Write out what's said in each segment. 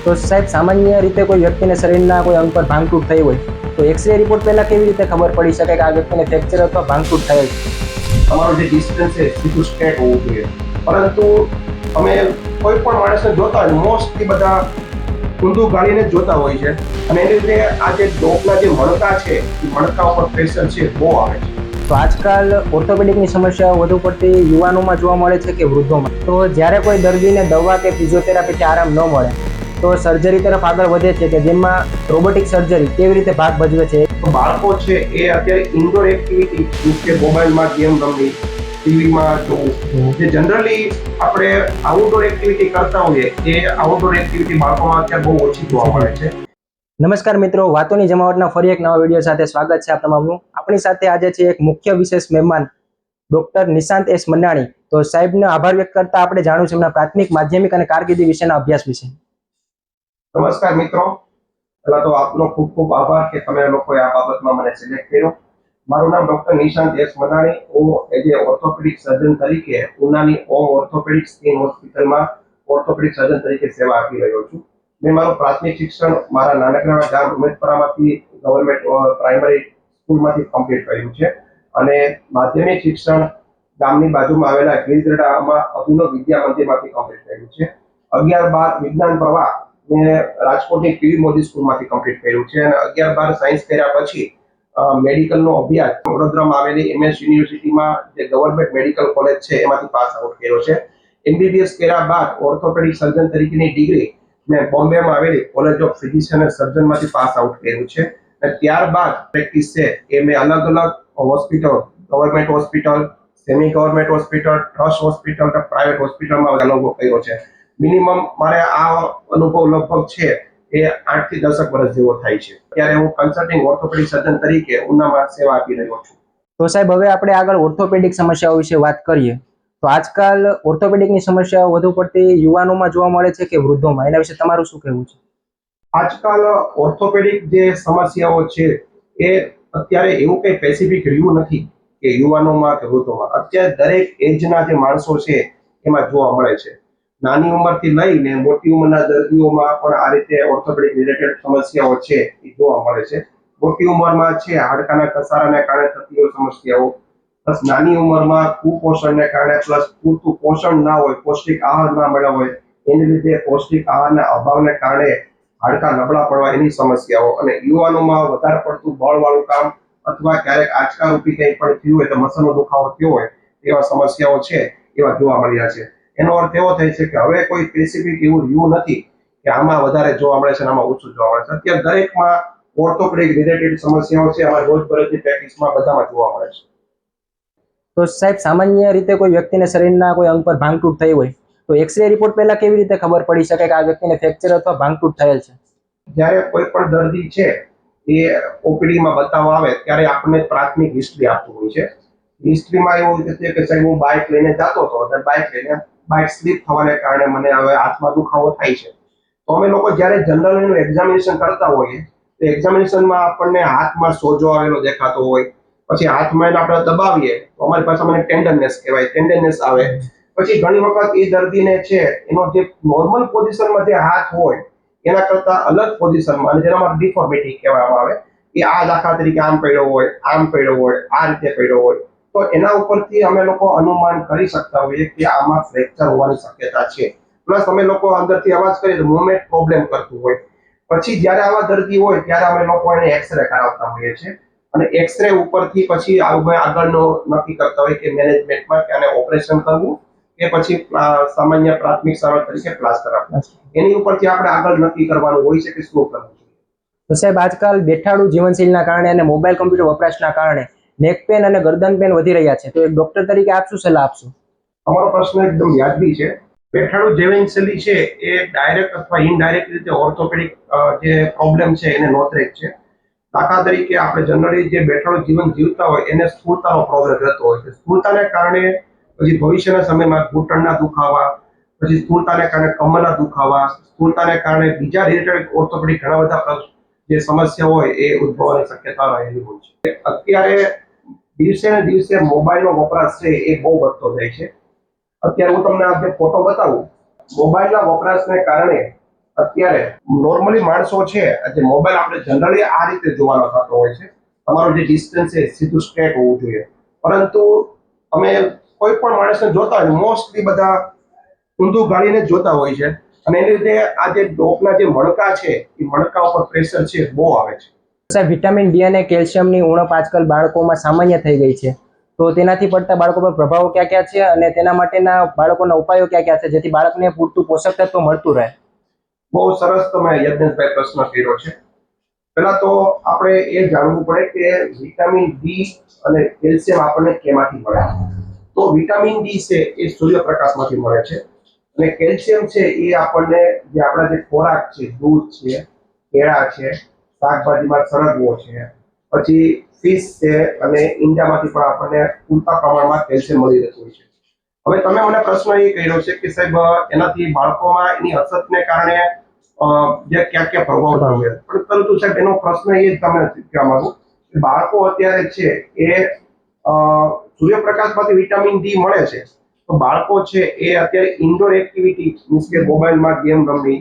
તો સાહેબ સામાન્ય રીતે કોઈ વ્યક્તિને શરીરના કોઈ અંગ પર ભાંગતૂટ થઈ હોય તો એક્સરે રિપોર્ટ પહેલા કેવી રીતે ખબર પડી શકે કે આ વ્યક્તિને ફ્રેક્ચર અથવા ભાંગતૂટ થયેલ છે? તમારું જે ડિસ્ટન્સ છે સીધું સ્ટ્રેટ હોવું જોઈએ. પરંતુ અમે કોઈ પણ માણસને જોતા હોય મોસ્ટલી બધા ઊંધું ગાળીને જ જોતા હોય છે અને એની લીધે આ જે ડોકના જે મણકા છે એ મણકા ઉપર પ્રેશર છે બહુ આવે છે. તો આજકાલ ઓર્થોપેડિકની સમસ્યાઓ વધુ પડતી યુવાનોમાં જોવા મળે છે કે વૃદ્ધોમાં? તો જ્યારે કોઈ દર્દીને દવા કે ફિઝિયોથેરાપીથી આરામ ન મળે તો સર્જરી તરફ આગળ વધે છે કે જેમાં રોબોટિક સર્જરી કેવી રીતે ભાગ ભજવે છે? તો બાળકો છે એ અત્યારે ઇન્ડોર એક્ટિવિટી કે મોબાઈલમાં ગેમ રમવી, ટીવીમાં જોવું, જે જનરલી આપણે આઉટડોર એક્ટિવિટી કરતા હોઈએ એ આઉટડોર એક્ટિવિટી બાળકોમાં અત્યારે બહુ ઓછી જોવા મળે છે. નમસ્કાર મિત્રો, વાતોની જમાવટના ફરી એક નવા વિડીયો સાથે સ્વાગત છે આપ તમામનું. આપણી સાથે આજે છે એક મુખ્ય વિશેષ મહેમાન ડોક્ટર નિશાંત એસ મનાણી. તો સાહેબનો આભાર વ્યક્ત કરતા આપણે જાણવું છે એમના પ્રાથમિક, માધ્યમિક અને કારકિર્દી વિશેના અભ્યાસ વિશે. નમસ્કાર મિત્રો, પહેલા તો આપનો ખૂબ ખૂબ આભાર કે તમે લોકોએ આ બાબતમાં મને સિલેક્ટ કર્યો. મારું નામ ડોક્ટર નિશાંત એસ મનાણી. હું એઝ એ ઓર્થોપેડિક સર્જન તરીકે ઉનાની ઓમ ઓર્થોપેડિક સ્કિન હોસ્પિટલમાં ઓર્થોપેડિક સર્જન તરીકે સેવા આપી રહ્યો છું. મેં મારું પ્રાથમિક શિક્ષણ મારા નાનકડા ગામ ઉમેદપરામાંથી ગવર્મેન્ટ પ્રાઇમરી સ્કૂલમાંથી કમ્પ્લીટ કર્યું છે અને માધ્યમિક શિક્ષણ ગામની બાજુમાં આવેલા ગીરગઢડામાં અભિનવ વિદ્યા મંદિરમાંથી કમ્પ્લીટ કર્યું છે. 11-12 વિજ્ઞાન પ્રવાહ મેં રાજકોટની પીવી મોદી સ્કૂલમાંથી કમ્પ્લીટ કર્યું છે અને 11-12 સાયન્સ કર્યા પછી મેડિકલનો અભ્યાસ વડોદરામાં આવેલી MS યુનિવર્સિટીમાં જે ગવર્મેન્ટ મેડિકલ કોલેજ છે એમાંથી પાસ આઉટ કર્યો છે. MBBS કર્યા બાદ ઓર્થોપેડિક સર્જન તરીકેની ડિગ્રી મેં બોમ્બેમાં આવેલી કોલેજ ઓફ ફિઝિશિયન અને સર્જનમાંથી પાસ આઉટ કર્યું છે અને ત્યારબાદ પ્રેક્ટિસ છે એ મેં અલગ અલગ hospital, government hospital, semi government hospital, trust hospital, private હોસ્પિટલમાં અનુભવ કર્યો છે. મિનિમમ મારે આ અનુભવ લગભગ છે એ 8 થી 10 વર્ષ જેવો થાય છે. ત્યારે હું કન્સલ્ટિંગ ઓર્થોપેડિક સર્જન તરીકે ઉનામાં સેવા આપી રહ્યો છું. તો સાહેબ હવે આપણે આગળ ઓર્થોપેડિક સમસ્યાઓ વિશે વાત કરીએ. તો આજકાલ ઓર્થોપેડિકની સમસ્યાઓ વધુ પડતી યુવાનોમાં જોવા મળે છે કે વૃદ્ધોમાં? એના વિશે તમારું શું કહેવું છે? આજકાલ ઓર્થોપેડિક જે સમસ્યાઓ છે એ અત્યારે એવું કંઈ સ્પેસિફિક રહ્યું નથી કે યુવાનોમાં કે વૃદ્ધોમાં. અત્યારે દરેક એજના જે માણસો છે એમાં જોવા મળે છે. નાની ઉંમરથી લઈને મોટી ઉંમરના દર્દીઓમાં પણ આ રીતે ઓર્થોપેડિક રિલેટેડ સમસ્યાઓ છે એ જોવા મળે છે. મોટી ઉંમરમાં છે હાડકાના ઘસારાને કારણે થતી સમસ્યાઓ, પ્લસ નાની ઉંમરમાં કુપોષણને કારણે, પ્લસ પૂરતું પોષણ ના હોય, પૌષ્ટિક આહાર ના મળ્યો હોય એની લીધે પૌષ્ટિક આહારના અભાવને કારણે હાડકા નબળા પડવા એની સમસ્યાઓ, અને યુવાનોમાં વધારે પડતું બળવાળું કામ અથવા ક્યારેક આંચકા રૂપી કંઈ પણ થયું હોય તો મસલનો દુખાવો થયો હોય એવા સમસ્યાઓ છે એવા જોવા મળ્યા છે. એનો અર્થ એવો થાય છે કે હવે કોઈ સ્પેસિફિક એવું રહ્યું નથી કે આમાં વધારે જોવા મળે છે અને આમાં ઓછું જોવા મળે છે. અત્યારે દરેકમાં ઓર્થોપેડિક રિલેટેડ સમસ્યાઓ છે અમારી રોજબરોજની પ્રેક્ટિસમાં બધામાં જોવા મળે છે. તો સાહેબ સામાન્ય રીતે કોઈ વ્યક્તિને શરીરના કોઈ અંગ પર ભાંગતૂટ થઈ હોય તો એક્સરે રિપોર્ટ પહેલા કેવી રીતે ખબર પડી શકે કે આ વ્યક્તિને ફ્રેક્ચર અથવા ભાંગતૂટ થયેલ છે? જ્યારે કોઈ પણ દર્દી છે એ ઓપીડીમાં બતાવવા આવે ત્યારે આપણને પ્રાથમિક હિસ્ટ્રી આપતું હોય છે. હિસ્ટ્રીમાં એવું છે કે સાહેબ હું બાઇક લઈને જતો હતો અને બાઇક સ્લીપ થવાને કારણે મને હવે હાથમાં દુખાવો થાય છે. તો અમે લોકો જ્યારે જનરલ એનું એક્ઝામિનેશન કરતા હોઈએ તો એક્ઝામિનેશનમાં આપણને હાથમાં સોજો આવેલો દેખાતો હોય, પછી હાથમાં એને આપણે દબાવીએ તો અમારી પાસે મને ટેન્ડરનેસ કહેવાય, ટેન્ડરનેસ આવે. પછી ઘણી વખત એ દર્દીને છે એનો જે નોર્મલ પોઝિશનમાં જે હાથ હોય એના કરતા અલગ પોઝિશનમાં, અને જેનામાં ડિફોર્મિટી કહેવામાં આવે, એ આ દાખલા તરીકે આમ પડ્યો હોય, આમ પડ્યો હોય, આ રીતે પડ્યો હોય, તો એના ઉપરથી અમે લોકો અનુમાન કરી શકતા હોઈએ કે આમાં ફ્રેક્ચર હોવાની શક્યતા છે. પ્લસ અમે લોકો અંદરથી અવાજ કરીએ તો મુવમેન્ટ પ્રોબ્લેમ કરતું હોય. પછી જ્યારે આવા દર્દી હોય ત્યારે અમે લોકો એને એક્સરે કરાવતા હોઈએ છીએ અને એક્સરે ઉપરથી પછી આગળનો નક્કી કરતા હોય કે મેનેજમેન્ટમાં કે આને ઓપરેશન કરવું કે પછી સામાન્ય પ્રાથમિક સારવાર તરીકે પ્લાસ્ટર આપવું. એની ઉપરથી આપણે આગળ નક્કી કરવાનું હોય છે કે શું કરવું. તો સાહેબ આજકાલ બેઠાડું જીવનશૈલીના કારણે અને મોબાઈલ કમ્પ્યુટર વપરાશના કારણે નેક પેન અને ગરદન પેન વધી રહ્યા છે. તો એક ડોક્ટર તરીકે આપ શું સલાહ આપશો? અમારો પ્રશ્ન એકદમ વ્યાજબી છે. બેઠાડું જીવનશૈલી છે એ ડાયરેક્ટ અથવા ઇનડાયરેક્ટ રીતે ઓર્થોપેડિક જે પ્રોબ્લેમ છે એને નોંધે છે. દાખલા તરીકે આપણે જનરલી જે બેઠાડું જીવન જીવતા હોય એને સ્થૂળતાનો પ્રોબ્લેમ રહેતો હોય છે. સ્થૂળતાને કારણે પછી ભવિષ્યના સમયમાં ઘૂંટણના દુખાવા, પછી સ્થૂળતાને કારણે કમરના દુખાવા, સ્થૂળતાને કારણે બીજા રિલેટેડ ઓર્થોપેડિક ઘણા બધા જે સમસ્યા હોય એ ઉદ્ભવવાની શક્યતા રહેલી હોય છે. અત્યારે દિવસે ને દિવસે મોબાઈલનો વપરાશ છે એ બહુ વધતો જાય છે. અત્યારે હું તમને આ જે ફોટો બતાવું, મોબાઈલના વપરાશને કારણે અત્યારે નોર્મલી માણસો છે જે મોબાઈલ આપણે જનરલી આ રીતે જોવાનો થતો હોય છે, તમારું જે ડિસ્ટન્સ છે સીધું સ્ટ્રેટ હોવું જોઈએ, પરંતુ અમે કોઈ પણ માણસને જોતા હોય મોસ્ટલી બધા ઊંધું ગાળીને જ જોતા હોય છે, અને એની લીધે આ જે ડોકના જે મણકા છે એ મણકા ઉપર પ્રેશર છે બહુ આવે છે. સાહેબ, વિટામિન ડી અને કેલ્શિયમની ઉણપ આજકાલ બાળકોમાં સામાન્ય થઈ ગઈ છે, તો તેનાથી પડતા બાળકો પર પ્રભાવો ક્યાં ક્યાં છે અને તેના માટેના બાળકોના ઉપાયો ક્યાં ક્યાં છે, જેથી બાળકને પૂરતું પોષક તત્વ મળતું રહે? બહુ સરસ તમે યજ્ઞેશભાઈ પ્રશ્ન કર્યો છે. પહેલા તો આપણે એ જાણવું પડે કે વિટામિન ડી અને કેલ્શિયમ આપણને કેમાંથી મળે. તો વિટામિન ડી છે એ સૂર્યપ્રકાશમાંથી મળે છે, અને કેલ્શિયમ છે એ આપણને જે આપણા જે ખોરાક છે, દૂધ છે, કેળા છે, શાકભાજીમાં સરગવો છે, પછી ફિશ છે અને ઈંડામાંથી પણ આપણને પૂરતા પ્રમાણમાં કેલ્શિયમ મળી રહેતું હોય છે. હવે તમે મને પ્રશ્ન એ કર્યો છે કે સાહેબ એનાથી બાળકોમાં એની અસરને કારણે જે ક્યાં ક્યાં પ્રભાવ થયો, પણ પરંતુ સાહેબ એનો પ્રશ્ન એ જ તમને કહેવા માંગુ કે બાળકો અત્યારે છે એ સૂર્યપ્રકાશમાંથી વિટામિન ડી મળે છે, તો બાળકો છે એ અત્યારે ઇન્ડોર એક્ટિવિટી મીન્સ કે મોબાઈલમાં ગેમ રમવી,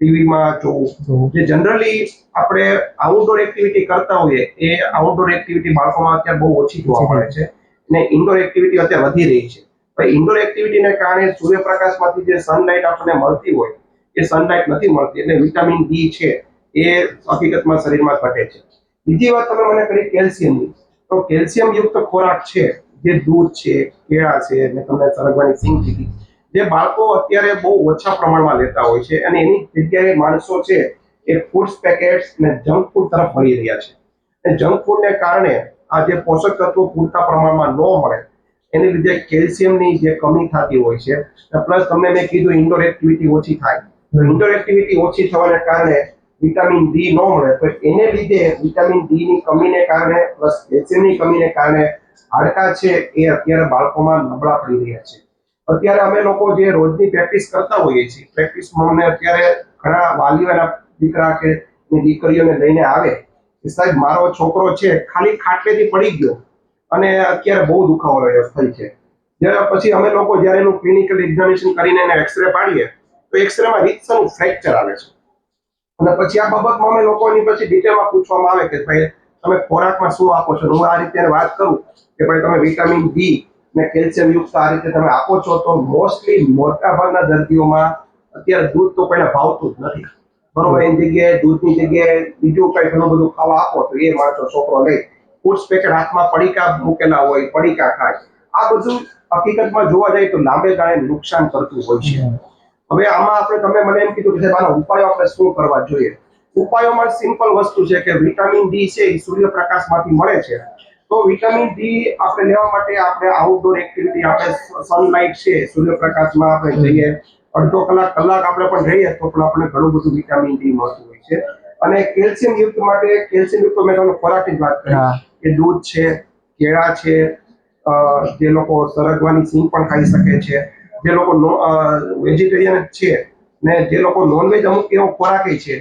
ટીવીમાં જોવું, જે જનરલી આપણે આઉટડોર એક્ટિવિટી કરતા હોઈએ એ આઉટડોર એક્ટિવિટી બાળકોમાં અત્યારે બહુ ઓછી જોવા મળે છે, અને ઇન્ડોર એક્ટિવિટી અત્યારે વધી રહી છે. ઇન્ડોર એક્ટિવિટીને કારણે સૂર્યપ્રકાશમાંથી જે સનલાઇટ આપણને મળતી હોય એ સનલાઇટ નથી મળતી, એટલે વિટામિન ડી છે એ હકીકતમાં શરીરમાં ઘટે છે. બીજી વાત તમે મને કરી કેલ્શિયમની, તો કેલ્શિયમ યુક્ત ખોરાક છે જે દૂધ છે, કેળા છે, મેં તમને સરગવાની સિંગ કીધી, જે બાળકો અત્યારે બહુ ઓછા પ્રમાણમાં લેતા હોય છે, અને એની જગ્યાએ માણસો છે એ ફૂડ્સ પેકેટ્સ અને જંક ફૂડ તરફ વળી રહ્યા છે. અને જંક ફૂડને કારણે આ જે પોષક તત્વો પૂરતા પ્રમાણમાં ન મળે એને લીધે કેલ્શિયમની જે કમી થતી હોય છે, પ્લસ તમને મેં કીધું ઇન્ડોર એક્ટિવિટી ઓછી થાય, તો ઇન્ડોર એક્ટિવિટી ઓછી થવાને કારણે વિટામિન ડી ન મળે, તો એને લીધે વિટામિન ડી ની કમીને કારણે પ્લસ કેલ્શિયમની કમીને કારણે હાડકા છે એ અત્યારે બાળકોમાં નબળા પડી રહ્યા છે. અત્યારે અમે લોકો જે રોજની પ્રેક્ટિસ કરતા હોઈએ છીએ, પ્રેક્ટિસમાં અમને અત્યારે ઘણા વાલીઓના દીકરા કે દીકરીઓને લઈને આવે કે સાહેબ મારો છોકરો છે ખાલી ખાટલેથી પડી ગયો અને અત્યારે બહુ દુખાવો રહ્યો થઈ છે. પછી અમે લોકો જ્યારે એનું ક્લિનિકલ એક્ઝામિનેશન કરીને એને એક્સરે પાડીએ તો એક્સરેમાં રીતસરનું ફ્રેક્ચર આવે છે, અને પછી આ બાબતમાં અમે લોકોની પછી ડિટેલમાં પૂછવામાં આવે કે ભાઈ તમે ખોરાકમાં શું આપો છો. હું આ રીતે વાત કરું કે ભાઈ તમે વિટામિન ડી ને કેલ્શિયમ યુક્ત આ રીતે તમે આપો છો, તો મોસ્ટલી મોટાભાગના દર્દીઓમાં અત્યારે દૂધ તો કોઈને ભાવતું જ નથી, બરોબર. એની જગ્યાએ દૂધની જગ્યાએ બીજું કઈ ઘણું બધું ખાવા આપો તો એ માણસો છોકરો લઈ ફૂડ્સ પેકેટ હાથમાં પડીકા મૂકેલા હોય, પડીકા ખાય. આ બધું હકીકતમાં જોવા જાય તો લાંબે ગાળે નુકસાન કરતું હોય છે. હવે આમાં આપણે તમે મને એમ કીધું કે આના ઉપાયો આપણે શું કરવા જોઈએ. ઉપાયોમાં સિમ્પલ વસ્તુ છે કે વિટામિન ડી છે એ સૂર્યપ્રકાશમાંથી મળે છે, તો વિટામિન ડી આપણે લેવા માટે આપણે આઉટડોર એક્ટિવિટી, આપણે સનલાઇટ છે સૂર્યપ્રકાશમાં આપણે જઈએ, અડધો કલાક આપણે પણ રહીએ તો પણ આપણે ઘણું બધું વિટામિન ડી મળતું હોય છે. અને કેલ્શિયમ યુક્ત માટે કેલ્શિયમ યુક્ત મેં તમને ખોરાકની વાત કરી કે દૂધ છે, કેળા છે, જે લોકો સરગવાની સિંગ પણ ખાઈ શકે છે, જે લોકો વેજીટેરિયન છે ને જે લોકો નોનવેજ અમુક એવો ખોરાક છે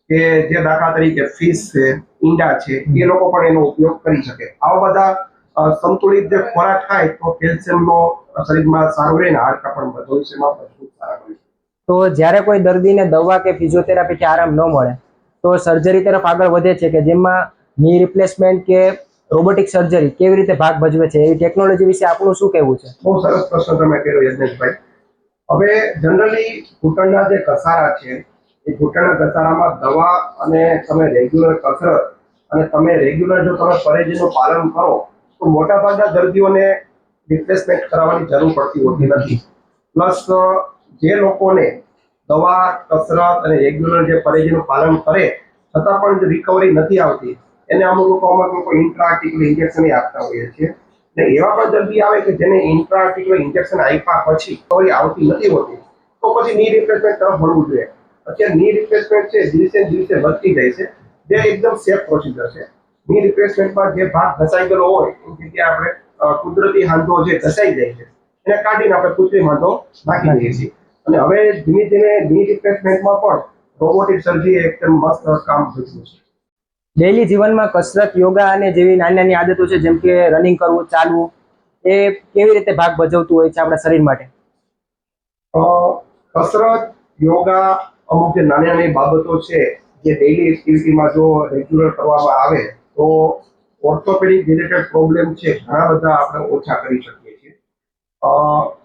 કે જે દાખલા તરીકે ફિશ છે, ઈંડા છે, એ લોકો પણ એનો ઉપયોગ કરી શકે. આવા બધા સંતુલિત જે ખોરાક ખાય તો કેલ્શિયમનો શરીરમાં સારું રહે ને હાડકા પણ ભવિષ્યમાં ખૂબ સારા બને. તો જ્યારે કોઈ દર્દીને દવા કે ફિઝિયોથેરાપીથી આરામ ન મળે તો સર્જરી તરફ આગળ વધે છે, કે જેમાં ની રિપ્લેસમેન્ટ કે રોબોટિક સર્જરી કેવી રીતે ભાગ ભજવે છે, એ ટેકનોલોજી વિશે આપણું શું કહેવું છે? બહુ સરસ પ્રશ્ન તમે કર્યો યજ્ઞેશભાઈ. હવે જનરલી ઘૂંટણના જે ઘસારા છે એ ઘૂંટણના ઘસારામાં દવા અને તમે રેગ્યુલર કસરત અને તમે રેગ્યુલર જો તમે પરેજીનું પાલન કરો તો મોટાભાગના દર્દીઓને રિપ્લેસમેન્ટ કરાવવાની જરૂર પડતી હોતી નથી. પ્લસ જે લોકોને દવા, કસરત અને રેગ્યુલર જે પરેજીનું પાલન કરે છતાં પણ રિકવરી નથી આવતી એને અમુક લોકો ઇન્ટ્રાઆર્ટિકલ ઇન્જેક્શન આપતા હોઈએ છીએ. એવા પણ દર્દી આવે કે જેને ઇન્ટ્રાઆર્ટિકલ ઇન્જેક્શન આપ્યા પછી રિકવરી આવતી નથી હોતી, તો પછી ની રિપ્લેસમેન્ટ તરફ વળવું જોઈએ. અત્યારે ની રિપ્લેસમેન્ટ છે દિવસે દિવસે વધતી જાય છે, જે એકદમ સેફ પ્રોસિજર છે. ની રિપ્લેસમેન્ટમાં જે ભાગ ઘસાઈ ગયેલો હોય એની જગ્યાએ આપણે કુદરતી હાંધો જે ઘસાઈ જાય છે એને કાઢીને આપણે કૃત્રિમ હાંધો નાખી દઈએ છીએ. અને હવે ધીમે ધીમે ની રિપ્લેસમેન્ટમાં પણ રોબોટિક સર્જરી એકદમ મસ્ત કામ ભજવું છે. ડેઈલી જીવનમાં કસરત, યોગા અને જેવી નાની નાની આદતો છે જેમ કે રનિંગ કરવું, ચાલવું, એ કેવી રીતે ભાગ ભજવતું હોય છે આપણા શરીર માટે? કસરત, યોગા અમુક જે નાની નાની બાબતો છે જે ડેઇલી એક્ટિવિટીમાં જો રેગ્યુલર કરવામાં આવે તો ઓર્થોપેડિક રિલેટેડ પ્રોબ્લેમ છે ઘણા બધા આપણે ઓછા કરી શકીએ છીએ.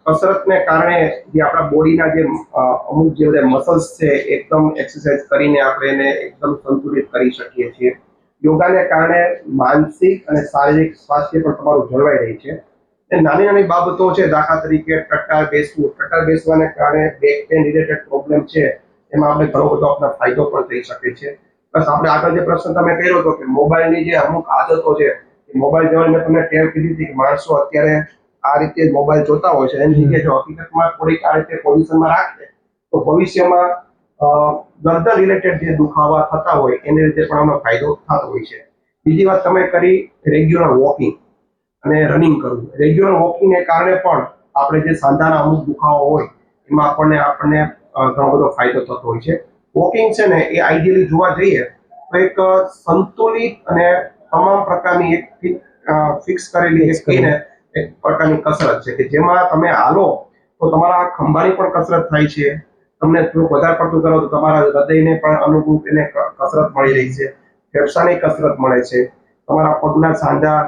કસરતને કારણે જે આપણા બોડીના જે અમુક જે બધા મસલ્સ છે એકદમ એક્સરસાઇઝ કરીને આપણે એને એકદમ સંતુલિત કરી શકીએ છીએ. યોગાને કારણે માનસિક અને શારીરિક સ્વાસ્થ્ય પણ તમારું જળવાઈ રહે છે. એ નાની નાની બાબતો છે, દાખલા તરીકે ટટ્ટાર બેસવું, ટટ્ટાર બેસવાને કારણે બેક પેન રિલેટેડ પ્રોબ્લેમ છે એમાં આપણે ઘણો બધો આપણને ફાયદો પણ થઈ શકે છે. બસ આપણે આગળ જે પ્રશ્ન તમે કર્યો હતો કે મોબાઈલની જે અમુક આદતો છે, એ મોબાઈલ જોવાની મેં તમને ટેવ કીધી હતી કે માણસો અત્યારે આ રીતે મોબાઈલ જોતા હોય છે. એની જગ્યાએ જો હકીકતમાં થોડીક આ રીતે પોઝિશનમાં રાખે તો ભવિષ્યમાં ગરદન રિલેટેડ જે દુખાવા થતા હોય એને રીતે પણ આનો ફાયદો થતો હોય છે. બીજી વાત તમે કરી રેગ્યુલર વોકિંગ અને રનિંગ કરવું. રેગ્યુલર વોકિંગને કારણે પણ આપણે જે સાંધાના અમુક દુખાવો હોય એમાં આપણને ઘણો બધો ફાયદો થતો હોય છે. વોકિંગ છે ને એ આઈડિયલી જોવા જઈએ તો એક સંતુલિત અને તમામ પ્રકારની એક ફિક્સ કરેલી એક પ્રકારની કસરત છે કે જેમાં તમે હાલો તો તમારા ખંભાની પણ કસરત થાય છે. તમને થોડુંક વધારે પડતું કરો તો તમારા હૃદયને પણ અનુરૂપ એને કસરત મળી રહી છે. ફેફસાની કસરત મળે છે. તમારા પગના સાંધા,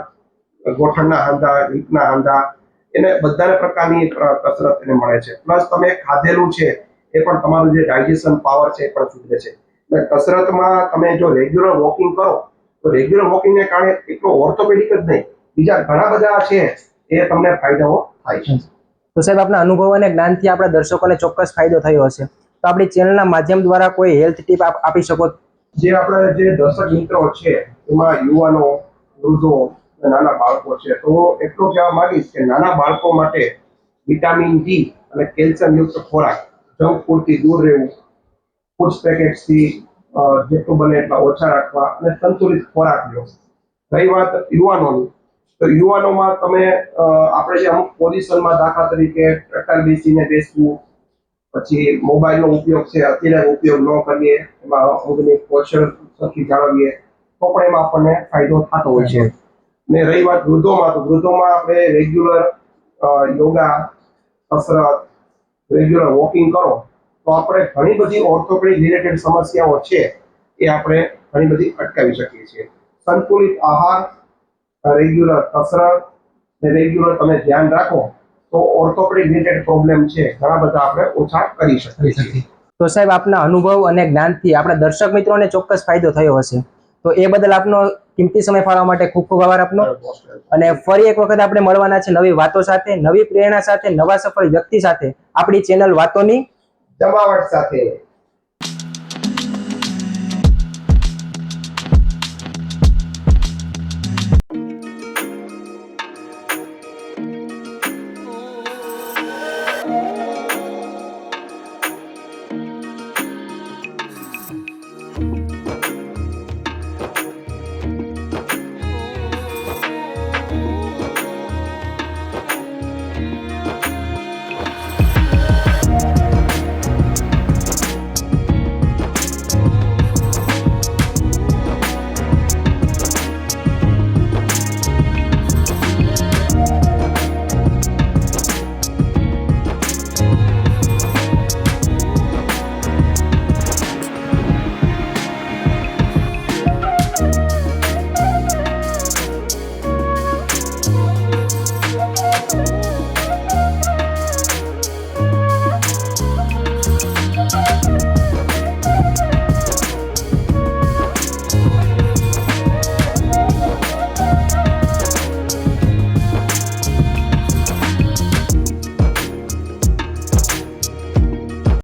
ગોઠણના હાંધા, રીતના હાંધા, એને બધા પ્રકારની કસરત એને મળે છે. પ્લસ તમે ખાધેલું છે એ પણ તમારું જે ડાયજેશન પાવર છે એ પણ સુધરે છે. એટલે કસરતમાં તમે જો રેગ્યુલર વોકિંગ કરો તો રેગ્યુલર વોકિંગને કારણે એટલો ઓર્થોપેડિક જ નહીં, બીજા ઘણા બધા છે એ તમને ફાયદાઓ થાય છે. તો સાહેબ આપના અનુભવ અને જ્ઞાનથી આપણા દર્શકોને ચોક્કસ ફાયદો થયો હશે. તો આપણી ચેનલના માધ્યમ દ્વારા કોઈ હેલ્થ ટીપ આપી શકો? જે આપણા જે દર્શક મિત્રો છે એમાં યુવાનો, વૃદ્ધો, નાના બાળકો છે, તો હું એટલું કહેવા માંગીશ કે નાના બાળકો માટે વિટામિન ડી અને કેલ્શિયમ યુક્ત ખોરાક, જંક ફૂડથી દૂર રહેવું, ફૂડ્સ પેકેટ્સથી જેટલું બને એટલા ઓછા રાખવા અને સંતુલિત ખોરાક લો. રહી વાત યુવાનોની, તો યુવાનોમાં તમે આપણે જે અમુક પોઝિશનમાં દાખલા તરીકે ટટ્ટાર બેસીને બેસવું, પછી મોબાઈલનો ઉપયોગ છે અત્યારે ઉપયોગ ન કરીએ, એમાં અમુકની પોસ્ચર સરખી જાળવીએ તો પણ એમાં આપણને ફાયદો થતો હોય છે. ને રહી વાત વૃદ્ધોમાં, તો વૃદ્ધોમાં આપણે રેગ્યુલર યોગા, કસરત, રેગ્યુલર વોકિંગ કરો તો આપણે ઘણી બધી ઓર્થોપેડિક રિલેટેડ સમસ્યાઓ છે એ આપણે ઘણી બધી અટકાવી શકીએ છીએ. સંતુલિત આહાર, રેગ્યુલર કસરત ને રેગ્યુલર તમે ધ્યાન રાખો તો ઓર્થોપેડિક રિલેટેડ પ્રોબ્લેમ છે ઘણા બધા આપણે ઓછા કરી શકીએ છીએ. તો સાહેબ આપના અનુભવ અને જ્ઞાનથી આપણા દર્શક મિત્રોને ચોક્કસ ફાયદો થયો હશે. તો એ બદલ આપનો કિંમતી સમય ફાળવવા માટે ખૂબ ખૂબ આભાર આપનો. અને ફરી એક વખત આપણે મળવાના છે નવી વાતો સાથે, નવી પ્રેરણા સાથે, નવા સફળ વ્યક્તિ સાથે, આપણી ચેનલ વાતોની જમાવટ સાથે.